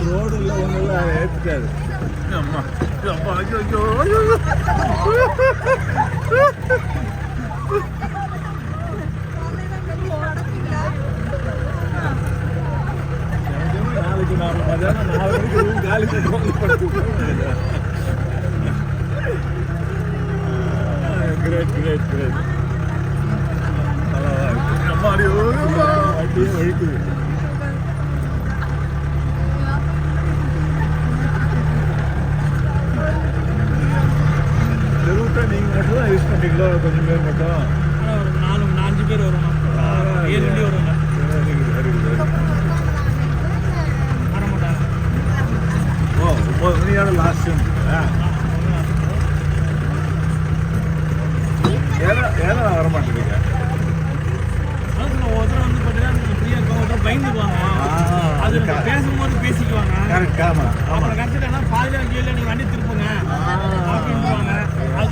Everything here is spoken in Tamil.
ரோடுல ஒண்ணு ஏத்துட்டாரு. அம்மா அம்மா ஐயோ நாளைக்கு நான் மதியானம் 4 மணிக்கு காலி கிரேட் வண்டியே வழிக்குது. ரூட்டை நீங்கள் மட்டும் தான் யூஸ் பண்ணுறீங்களோ? கொஞ்சம் பேர் மட்டும்? ஒரு 4-5 பேர் வருவோம். 7 வண்டி வருவாங்க. வர மாட்டாங்க. ஓ 9 மணியோட லாஸ்ட் ஏன்னா வர மாட்டேங்க. ஒருத்தர் வந்து பார்த்தீங்கன்னா ஃப்ரீயாக இருக்கும், ஒருத்தர் பயந்துக்குவாங்க. அது பேசும்போது பேசிக்குவாங்க. கரெக்ட். ஆமாம் அப்புறம் கற்றுட்டேன்னா பாதியில் கீழே நீங்கள் வண்டி திருப்புங்க அப்படின்வாங்க. அது